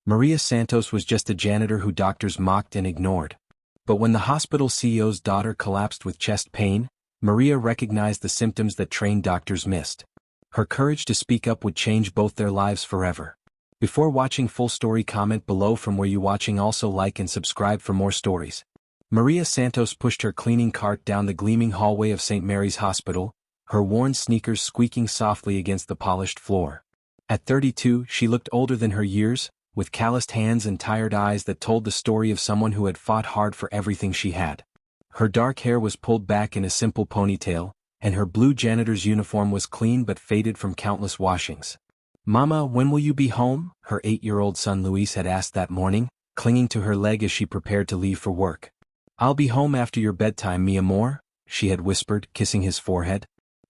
Maria Santos was just a janitor who doctors mocked and ignored. But when the hospital CEO's daughter collapsed with chest pain, Maria recognized the symptoms that trained doctors missed. Her courage to speak up would change both their lives forever. Before watching full story, comment below from where you watching. Also like and subscribe for more stories. Maria Santos pushed her cleaning cart down the gleaming hallway of St. Mary's Hospital, her worn sneakers squeaking softly against the polished floor. At 32, she looked older than her years, with calloused hands and tired eyes that told the story of someone who had fought hard for everything she had. Her dark hair was pulled back in a simple ponytail, and her blue janitor's uniform was clean but faded from countless washings. "Mama, when will you be home?" her 8-year-old son Luis had asked that morning, clinging to her leg as she prepared to leave for work. "I'll be home after your bedtime, mi amor," she had whispered, kissing his forehead.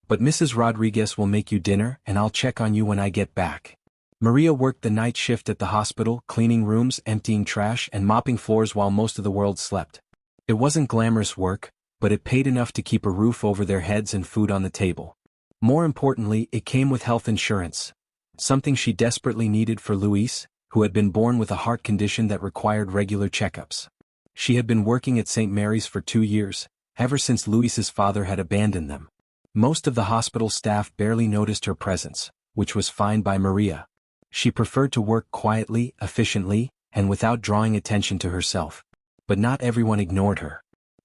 "But Mrs. Rodriguez will make you dinner and I'll check on you when I get back." Maria worked the night shift at the hospital, cleaning rooms, emptying trash, and mopping floors while most of the world slept. It wasn't glamorous work, but it paid enough to keep a roof over their heads and food on the table. More importantly, it came with health insurance, something she desperately needed for Luis, who had been born with a heart condition that required regular checkups. She had been working at St. Mary's for 2 years, ever since Luis's father had abandoned them. Most of the hospital staff barely noticed her presence, which was fine by Maria. She preferred to work quietly, efficiently, and without drawing attention to herself. But not everyone ignored her.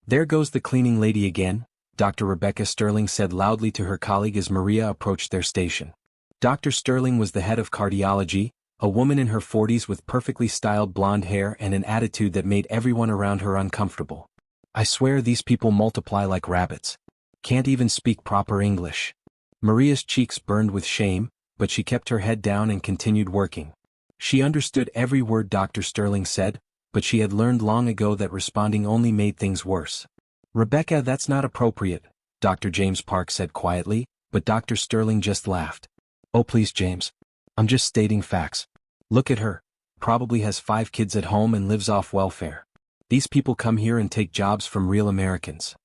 "There goes the cleaning lady again," Dr. Rebecca Sterling said loudly to her colleague as Maria approached their station. Dr. Sterling was the head of cardiology, a woman in her 40s with perfectly styled blonde hair and an attitude that made everyone around her uncomfortable. "I swear these people multiply like rabbits. Can't even speak proper English." Maria's cheeks burned with shame, but she kept her head down and continued working. She understood every word Dr. Sterling said, but she had learned long ago that responding only made things worse. "Rebecca, that's not appropriate," Dr. James Park said quietly, but Dr. Sterling just laughed. "Oh please, James. I'm just stating facts. Look at her. Probably has 5 kids at home and lives off welfare. These people come here and take jobs from real Americans."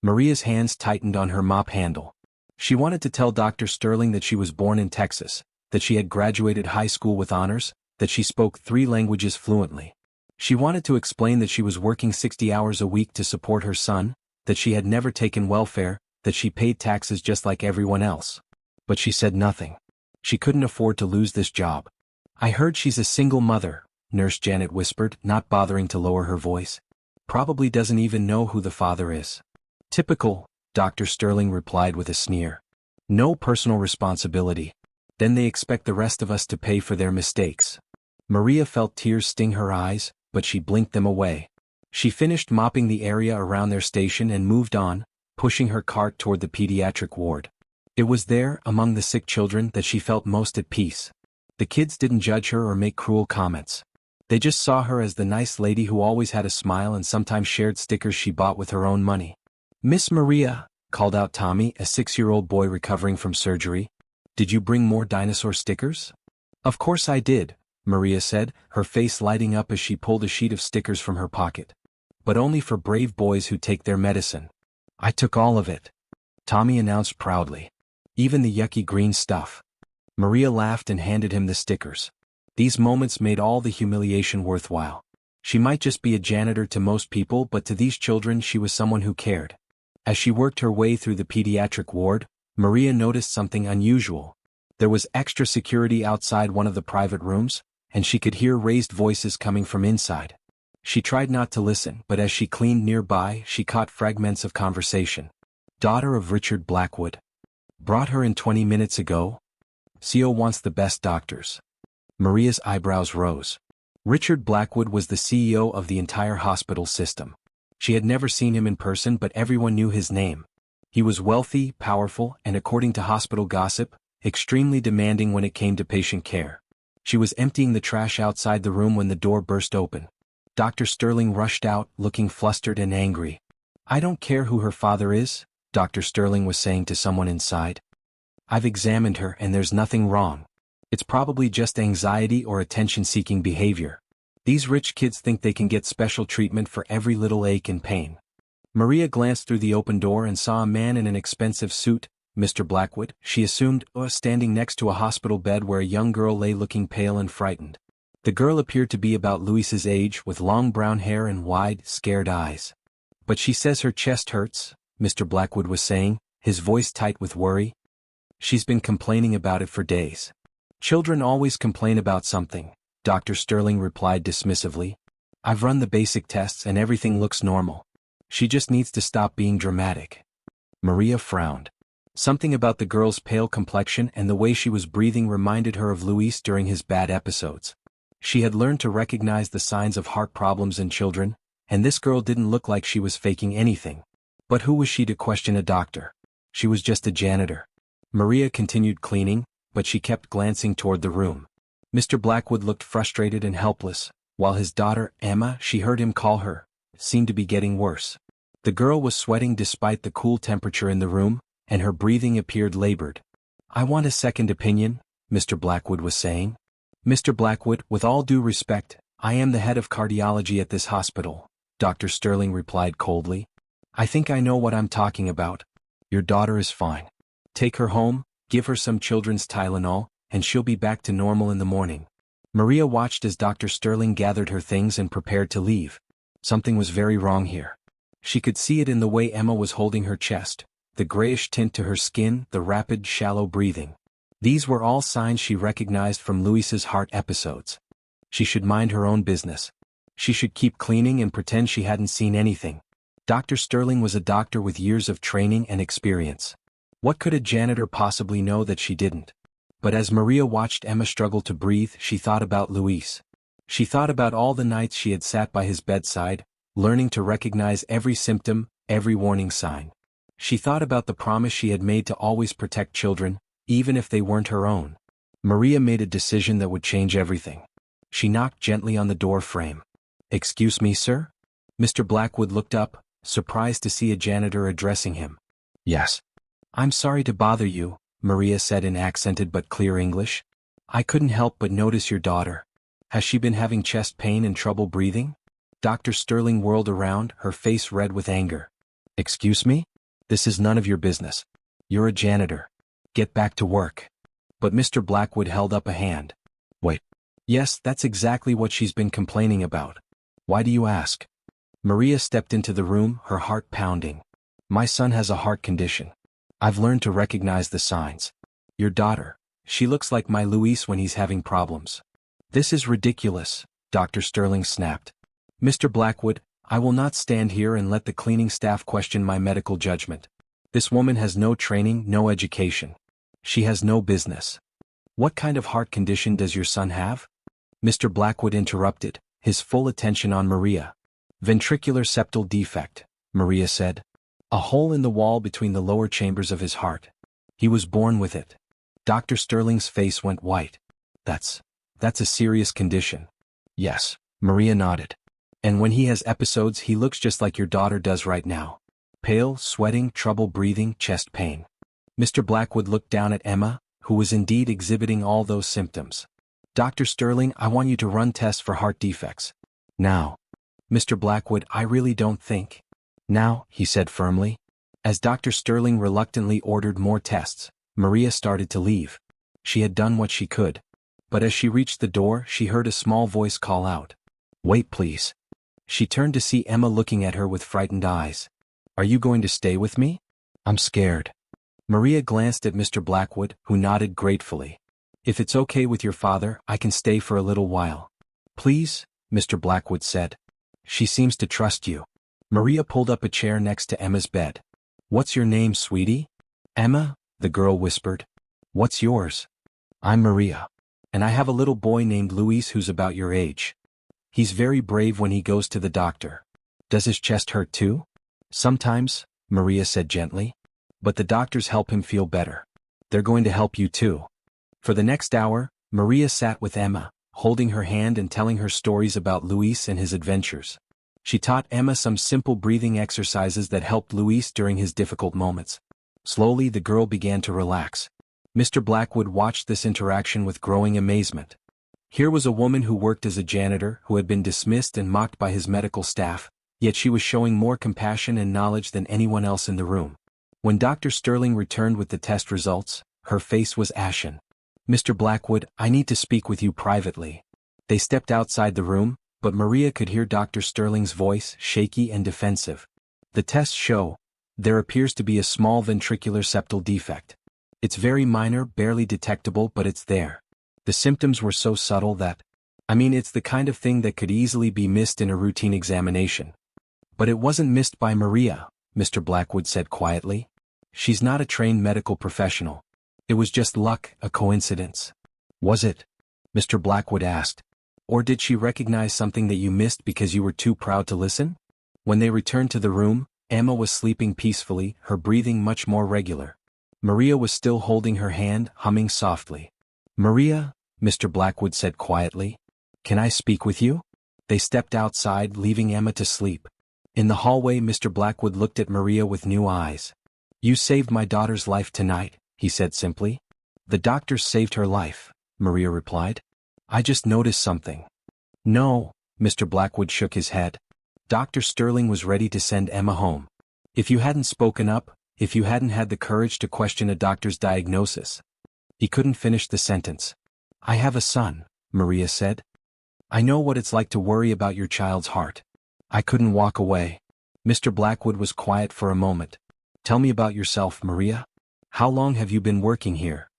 Maria's hands tightened on her mop handle. She wanted to tell Dr. Sterling that she was born in Texas, that she had graduated high school with honors, that she spoke 3 languages fluently. She wanted to explain that she was working 60 hours a week to support her son, that she had never taken welfare, that she paid taxes just like everyone else. But she said nothing. She couldn't afford to lose this job. "I heard she's a single mother," Nurse Janet whispered, not bothering to lower her voice. "Probably doesn't even know who the father is." "Typical," Dr. Sterling replied with a sneer. "No personal responsibility. Then they expect the rest of us to pay for their mistakes." Maria felt tears sting her eyes, but she blinked them away. She finished mopping the area around their station and moved on, pushing her cart toward the pediatric ward. It was there, among the sick children, that she felt most at peace. The kids didn't judge her or make cruel comments. They just saw her as the nice lady who always had a smile and sometimes shared stickers she bought with her own money. "Miss Maria," called out Tommy, a 6-year-old boy recovering from surgery. "Did you bring more dinosaur stickers?" "Of course I did," Maria said, her face lighting up as she pulled a sheet of stickers from her pocket. "But only for brave boys who take their medicine." "I took all of it," Tommy announced proudly. "Even the yucky green stuff." Maria laughed and handed him the stickers. These moments made all the humiliation worthwhile. She might just be a janitor to most people, but to these children she was someone who cared. As she worked her way through the pediatric ward, Maria noticed something unusual. There was extra security outside one of the private rooms, and she could hear raised voices coming from inside. She tried not to listen, but as she cleaned nearby, she caught fragments of conversation. "Daughter of Richard Blackwood. Brought her in 20 minutes ago. CO wants the best doctors." Maria's eyebrows rose. Richard Blackwood was the CEO of the entire hospital system. She had never seen him in person, but everyone knew his name. He was wealthy, powerful, and according to hospital gossip, extremely demanding when it came to patient care. She was emptying the trash outside the room when the door burst open. Dr. Sterling rushed out, looking flustered and angry. "I don't care who her father is," Dr. Sterling was saying to someone inside. "I've examined her and there's nothing wrong. It's probably just anxiety or attention-seeking behavior. These rich kids think they can get special treatment for every little ache and pain." Maria glanced through the open door and saw a man in an expensive suit, Mr. Blackwood, she assumed, standing next to a hospital bed where a young girl lay looking pale and frightened. The girl appeared to be about Louise's age with long brown hair and wide, scared eyes. But she says her chest hurts, Mr. Blackwood was saying, his voice tight with worry. She's been complaining about it for days. Children always complain about something, Dr. Sterling replied dismissively. I've run the basic tests and everything looks normal. She just needs to stop being dramatic. Maria frowned. Something about the girl's pale complexion and the way she was breathing reminded her of Luis during his bad episodes. She had learned to recognize the signs of heart problems in children, and this girl didn't look like she was faking anything. But who was she to question a doctor? She was just a janitor. Maria continued cleaning, but she kept glancing toward the room. Mr. Blackwood looked frustrated and helpless, while his daughter, Emma, she heard him call her, seemed to be getting worse. The girl was sweating despite the cool temperature in the room, and her breathing appeared labored. I want a second opinion, Mr. Blackwood was saying. Mr. Blackwood, with all due respect, I am the head of cardiology at this hospital, Dr. Sterling replied coldly. I think I know what I'm talking about. Your daughter is fine. Take her home, give her some children's Tylenol, and she'll be back to normal in the morning. Maria watched as Dr. Sterling gathered her things and prepared to leave. Something was very wrong here. She could see it in the way Emma was holding her chest, the grayish tint to her skin, the rapid, shallow breathing. These were all signs she recognized from Luis's heart episodes. She should mind her own business. She should keep cleaning and pretend she hadn't seen anything. Dr. Sterling was a doctor with years of training and experience. What could a janitor possibly know that she didn't? But as Maria watched Emma struggle to breathe, she thought about Luis. She thought about all the nights she had sat by his bedside, learning to recognize every symptom, every warning sign. She thought about the promise she had made to always protect children, even if they weren't her own. Maria made a decision that would change everything. She knocked gently on the door frame. Excuse me, sir? Mr. Blackwood looked up, surprised to see a janitor addressing him. Yes. I'm sorry to bother you, Maria said in accented but clear English. I couldn't help but notice your daughter. Has she been having chest pain and trouble breathing? Dr. Sterling whirled around, her face red with anger. Excuse me? This is none of your business. You're a janitor. Get back to work. But Mr. Blackwood held up a hand. Wait. Yes, that's exactly what she's been complaining about. Why do you ask? Maria stepped into the room, her heart pounding. My son has a heart condition. I've learned to recognize the signs. Your daughter, she looks like my Luis when he's having problems. This is ridiculous, Dr. Sterling snapped. Mr. Blackwood, I will not stand here and let the cleaning staff question my medical judgment. This woman has no training, no education. She has no business. What kind of heart condition does your son have? Mr. Blackwood interrupted, his full attention on Maria. Ventricular septal defect, Maria said. A hole in the wall between the lower chambers of his heart. He was born with it. Dr. Sterling's face went white. That's a serious condition. Yes, Maria nodded. And when he has episodes he looks just like your daughter does right now. Pale, sweating, trouble breathing, chest pain. Mr. Blackwood looked down at Emma, who was indeed exhibiting all those symptoms. Dr. Sterling, I want you to run tests for heart defects. Now. Mr. Blackwood, I really don't think. Now, he said firmly. As Dr. Sterling reluctantly ordered more tests, Maria started to leave. She had done what she could. But as she reached the door, she heard a small voice call out. Wait, please. She turned to see Emma looking at her with frightened eyes. Are you going to stay with me? I'm scared. Maria glanced at Mr. Blackwood, who nodded gratefully. If it's okay with your father, I can stay for a little while. Please, Mr. Blackwood said. She seems to trust you. Maria pulled up a chair next to Emma's bed. What's your name, sweetie? Emma, the girl whispered. What's yours? I'm Maria. And I have a little boy named Luis who's about your age. He's very brave when he goes to the doctor. Does his chest hurt too? Sometimes, Maria said gently. But the doctors help him feel better. They're going to help you too. For the next hour, Maria sat with Emma, holding her hand and telling her stories about Luis and his adventures. She taught Emma some simple breathing exercises that helped Luis during his difficult moments. Slowly the girl began to relax. Mr. Blackwood watched this interaction with growing amazement. Here was a woman who worked as a janitor who had been dismissed and mocked by his medical staff, yet she was showing more compassion and knowledge than anyone else in the room. When Dr. Sterling returned with the test results, her face was ashen. Mr. Blackwood, I need to speak with you privately. They stepped outside the room, but Maria could hear Dr. Sterling's voice, shaky and defensive. The tests show there appears to be a small ventricular septal defect. It's very minor, barely detectable, but it's there. The symptoms were so subtle that, it's the kind of thing that could easily be missed in a routine examination. But it wasn't missed by Maria, Mr. Blackwood said quietly. She's not a trained medical professional. It was just luck, a coincidence. Was it? Mr. Blackwood asked. Or did she recognize something that you missed because you were too proud to listen? When they returned to the room, Emma was sleeping peacefully, her breathing much more regular. Maria was still holding her hand, humming softly. Maria, Mr. Blackwood said quietly. Can I speak with you? They stepped outside, leaving Emma to sleep. In the hallway, Mr. Blackwood looked at Maria with new eyes. You saved my daughter's life tonight, he said simply. The doctors saved her life, Maria replied. I just noticed something. No, Mr. Blackwood shook his head. Dr. Sterling was ready to send Emma home. If you hadn't spoken up, if you hadn't had the courage to question a doctor's diagnosis. He couldn't finish the sentence. I have a son, Maria said. I know what it's like to worry about your child's heart. I couldn't walk away. Mr. Blackwood was quiet for a moment. Tell me about yourself, Maria. How long have you been working here?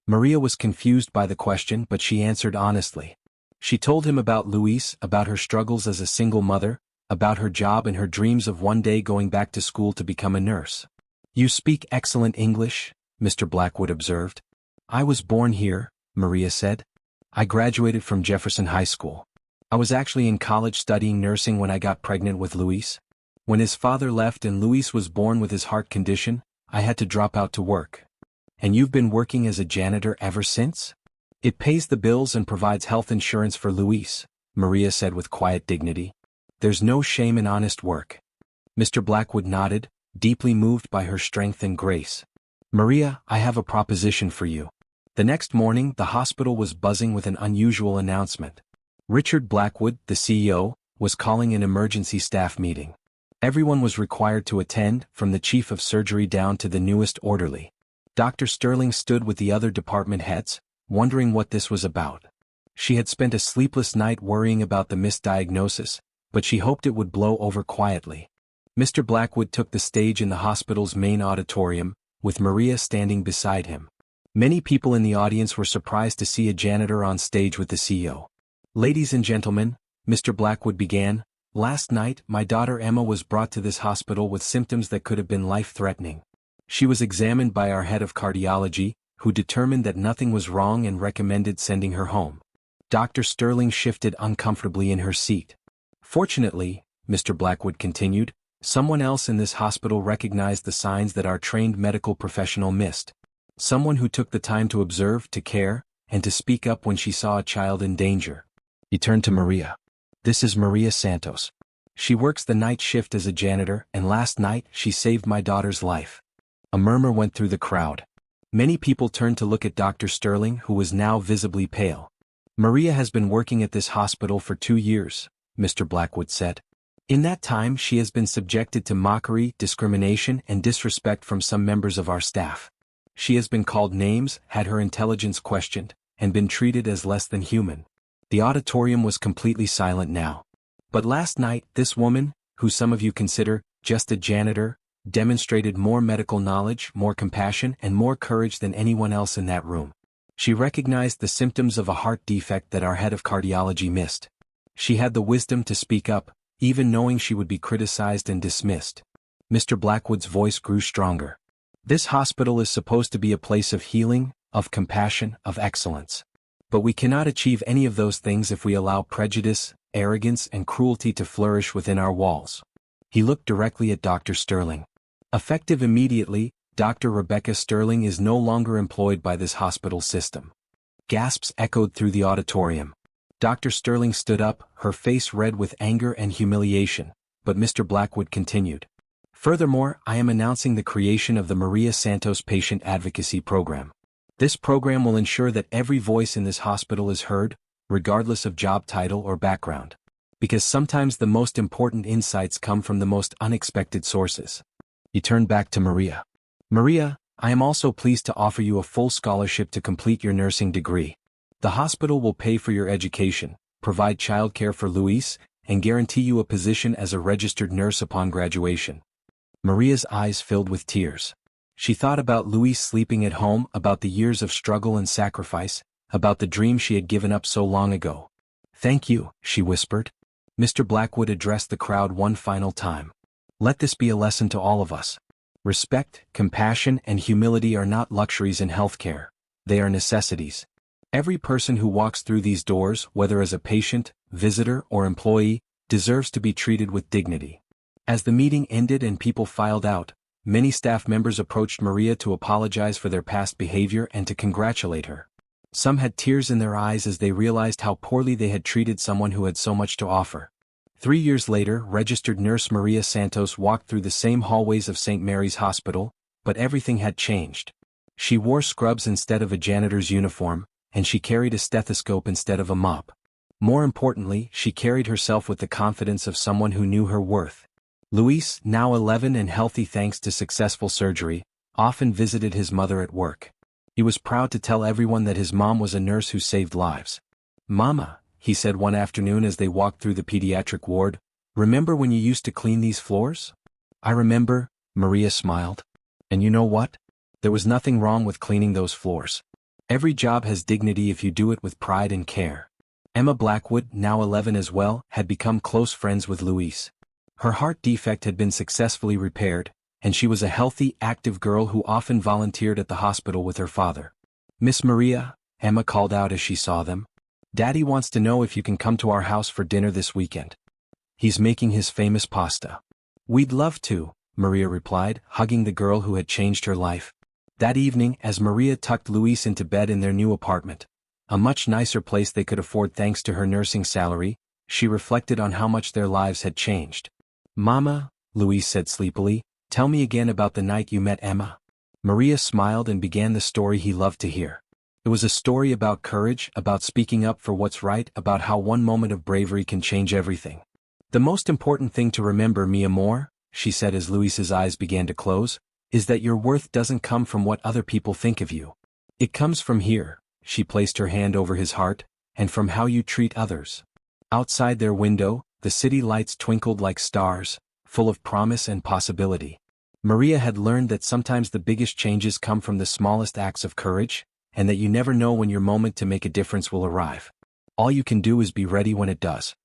Maria was confused by the question, but she answered honestly. She told him about Louise, about her struggles as a single mother, about her job and her dreams of one day going back to school to become a nurse. You speak excellent English, Mr. Blackwood observed. I was born here, Maria said. I graduated from Jefferson High School. I was actually in college studying nursing when I got pregnant with Louise. When his father left and Louise was born with his heart condition, I had to drop out to work. And you've been working as a janitor ever since? It pays the bills and provides health insurance for Louise, Maria said with quiet dignity. There's no shame in honest work. Mr. Blackwood nodded, deeply moved by her strength and grace. Maria, I have a proposition for you. The next morning, the hospital was buzzing with an unusual announcement. Richard Blackwood, the CEO, was calling an emergency staff meeting. Everyone was required to attend, from the chief of surgery down to the newest orderly. Dr. Sterling stood with the other department heads, wondering what this was about. She had spent a sleepless night worrying about the misdiagnosis, but she hoped it would blow over quietly. Mr. Blackwood took the stage in the hospital's main auditorium, with Maria standing beside him. Many people in the audience were surprised to see a janitor on stage with the CEO. Ladies and gentlemen, Mr. Blackwood began, last night my daughter Emma was brought to this hospital with symptoms that could have been life-threatening. She was examined by our head of cardiology, who determined that nothing was wrong and recommended sending her home. Dr. Sterling shifted uncomfortably in her seat. Fortunately, Mr. Blackwood continued, someone else in this hospital recognized the signs that our trained medical professional missed. Someone who took the time to observe, to care, and to speak up when she saw a child in danger. He turned to Maria. This is Maria Santos. She works the night shift as a janitor, and last night she saved my daughter's life. A murmur went through the crowd. Many people turned to look at Dr. Sterling, who was now visibly pale. Maria has been working at this hospital for 2 years, Mr. Blackwood said. In that time she has been subjected to mockery, discrimination, and disrespect from some members of our staff. She has been called names, had her intelligence questioned, and been treated as less than human. The auditorium was completely silent now. But last night, this woman, who some of you consider just a janitor, demonstrated more medical knowledge, more compassion, and more courage than anyone else in that room. She recognized the symptoms of a heart defect that our head of cardiology missed. She had the wisdom to speak up, even knowing she would be criticized and dismissed. Mr. Blackwood's voice grew stronger. This hospital is supposed to be a place of healing, of compassion, of excellence. But we cannot achieve any of those things if we allow prejudice, arrogance, and cruelty to flourish within our walls. He looked directly at Dr. Sterling. Effective immediately, Dr. Rebecca Sterling is no longer employed by this hospital system. Gasps echoed through the auditorium. Dr. Sterling stood up, her face red with anger and humiliation, but Mr. Blackwood continued. Furthermore, I am announcing the creation of the Maria Santos Patient Advocacy Program. This program will ensure that every voice in this hospital is heard, regardless of job title or background. Because sometimes the most important insights come from the most unexpected sources. He turned back to Maria. Maria, I am also pleased to offer you a full scholarship to complete your nursing degree. The hospital will pay for your education, provide childcare for Luis, and guarantee you a position as a registered nurse upon graduation. Maria's eyes filled with tears. She thought about Luis sleeping at home, about the years of struggle and sacrifice, about the dream she had given up so long ago. "Thank you," she whispered. Mr. Blackwood addressed the crowd one final time. "Let this be a lesson to all of us. Respect, compassion, and humility are not luxuries in healthcare. They are necessities. Every person who walks through these doors, whether as a patient, visitor, or employee, deserves to be treated with dignity." As the meeting ended and people filed out, many staff members approached Maria to apologize for their past behavior and to congratulate her. Some had tears in their eyes as they realized how poorly they had treated someone who had so much to offer. 3 years later, registered nurse Maria Santos walked through the same hallways of St. Mary's Hospital, but everything had changed. She wore scrubs instead of a janitor's uniform, and she carried a stethoscope instead of a mop. More importantly, she carried herself with the confidence of someone who knew her worth. Luis, now 11 and healthy thanks to successful surgery, often visited his mother at work. He was proud to tell everyone that his mom was a nurse who saved lives. "Mama," he said one afternoon as they walked through the pediatric ward, "remember when you used to clean these floors?" "I remember," Maria smiled. "And you know what? There was nothing wrong with cleaning those floors. Every job has dignity if you do it with pride and care." Emma Blackwood, now 11 as well, had become close friends with Luis. Her heart defect had been successfully repaired, and she was a healthy, active girl who often volunteered at the hospital with her father. "Miss Maria," Emma called out as she saw them, "Daddy wants to know if you can come to our house for dinner this weekend. He's making his famous pasta." "We'd love to," Maria replied, hugging the girl who had changed her life. That evening, as Maria tucked Luis into bed in their new apartment, a much nicer place they could afford thanks to her nursing salary, she reflected on how much their lives had changed. "Mama," Luis said sleepily, "tell me again about the night you met Emma." Maria smiled and began the story he loved to hear. It was a story about courage, about speaking up for what's right, about how one moment of bravery can change everything. "The most important thing to remember, mi amor," she said as Luis's eyes began to close, "is that your worth doesn't come from what other people think of you. It comes from here," she placed her hand over his heart, "and from how you treat others." Outside their window, the city lights twinkled like stars, full of promise and possibility. Maria had learned that sometimes the biggest changes come from the smallest acts of courage, and that you never know when your moment to make a difference will arrive. All you can do is be ready when it does.